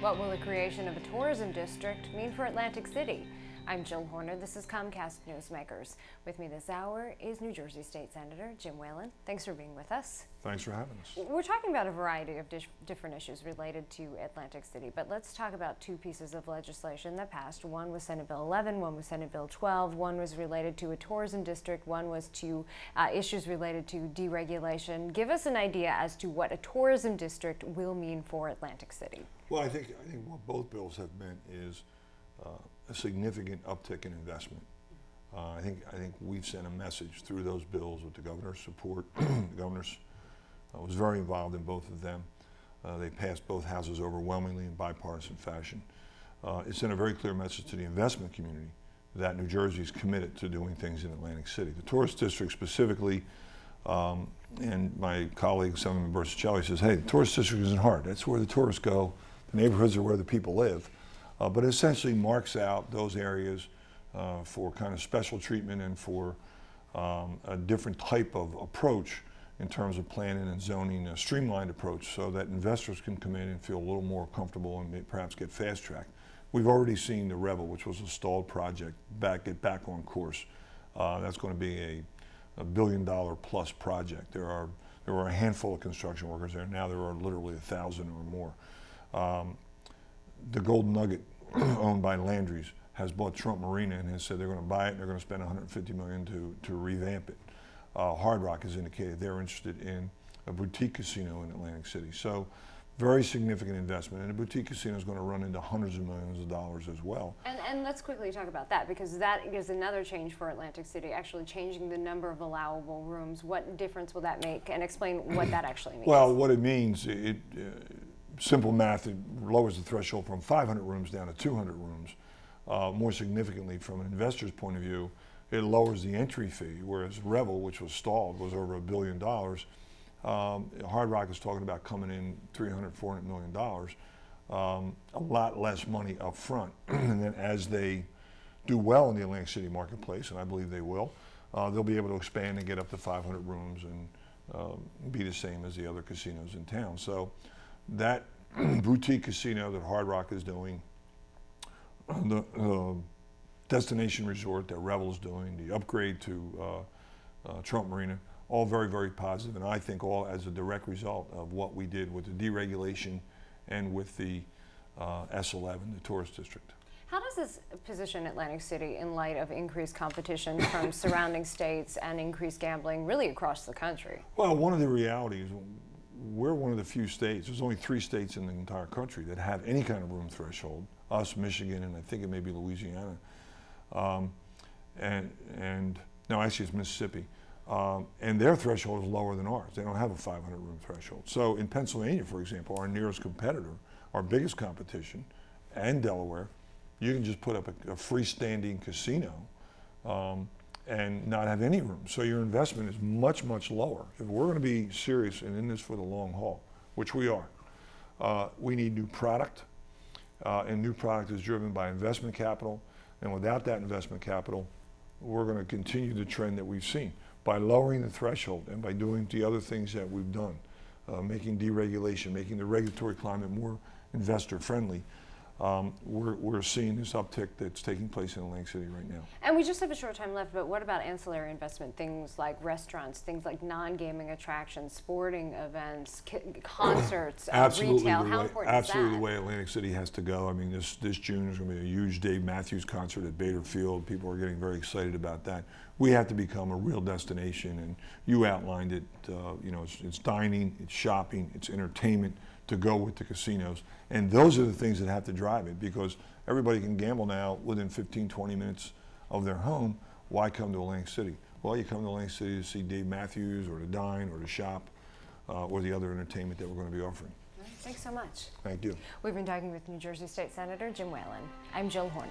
What will the creation of a tourism district mean for Atlantic City? I'm Jill Horner. This is Comcast Newsmakers. With me this hour is New Jersey State Senator Jim Whelan. Thanks for being with us. Thanks for having us. We're talking about a variety of different issues related to Atlantic City, but let's talk about two pieces of legislation that passed. One was Senate Bill 11, one was Senate Bill 12. One was related to a tourism district, one was to issues related to deregulation. Give us an idea as to what a tourism district will mean for Atlantic City. Well, I think what both bills have meant is a significant uptick in investment. I think we've sent a message through those bills with the governor's support. The governor was very involved in both of them. They passed both houses overwhelmingly in bipartisan fashion. It sent a very clear message to the investment community that New Jersey is committed to doing things in Atlantic City. The tourist district specifically, and my colleague, Senator Bersacelli, says, hey, the tourist district isn't hard. That's where the tourists go. The neighborhoods are where the people live. But it essentially marks out those areas for kind of special treatment and for a different type of approach in terms of planning and zoning, a streamlined approach so that investors can come in and feel a little more comfortable and perhaps get fast-tracked. We've already seen the Revel, which was a stalled project, get back on course. That's going to be a $1 billion plus project. There were a handful of construction workers there. Now there are literally 1,000 or more. The Golden Nugget, owned by Landry's, has bought Trump Marina and has said they're going to buy it and they're going to spend $150 million to revamp it. Hard Rock has indicated they're interested in a boutique casino in Atlantic City. So very significant investment, and a boutique casino is going to run into hundreds of millions of dollars as well. And let's quickly talk about that, because that is another change for Atlantic City, actually changing the number of allowable rooms. What difference will that make, and explain what that actually means? Well, what it means, simple math, it lowers the threshold from 500 rooms down to 200 rooms. More significantly, from an investor's point of view, it lowers the entry fee, whereas Revel, which was stalled, was over $1 billion. Hard Rock is talking about coming in $300, $400 million, a lot less money up front. And then as they do well in the Atlantic City marketplace, and I believe they will, they'll be able to expand and get up to 500 rooms and be the same as the other casinos in town. So that boutique casino that Hard Rock is doing, the destination resort that Revel is doing, the upgrade to Trump Marina, all very, very positive, and I think all as a direct result of what we did with the deregulation and with the S11, the tourist district. How does this position Atlantic City in light of increased competition from surrounding states and increased gambling really across the country? Well, one of the realities, we're one of the few states, there's only 3 states in the entire country that have any kind of room threshold, us, Michigan, and I think it may be Louisiana. No, actually it's Mississippi. And their threshold is lower than ours. They don't have a 500 room threshold. So in Pennsylvania, for example, our nearest competitor, our biggest competition, and Delaware, you can just put up a freestanding casino and not have any room. So your investment is much, much lower. If we're going to be serious and in this for the long haul, which we are, we need new product, and new product is driven by investment capital, and without that investment capital, we're going to continue the trend that we've seen. By lowering the threshold and by doing the other things that we've done, making deregulation, making the regulatory climate more investor friendly, we're seeing this uptick that's taking place in Atlantic City right now. And we just have a short time left, but what about ancillary investment, things like restaurants, things like non-gaming attractions, sporting events, concerts, retail? How important is that? Absolutely the way Atlantic City has to go. I mean, this June is going to be a huge Dave Matthews concert at Bader Field. People are getting very excited about that. We have to become a real destination, and you outlined it. You know, it's dining, it's shopping, it's entertainment to go with the casinos. And those are the things that have to drive it, because everybody can gamble now within 15, 20 minutes of their home. Why come to Atlantic City? Well, you come to Atlantic City to see Dave Matthews or to dine or to shop or the other entertainment that we're going to be offering. Thanks so much. Thank you. We've been talking with New Jersey State Senator Jim Whelan. I'm Jill Horner.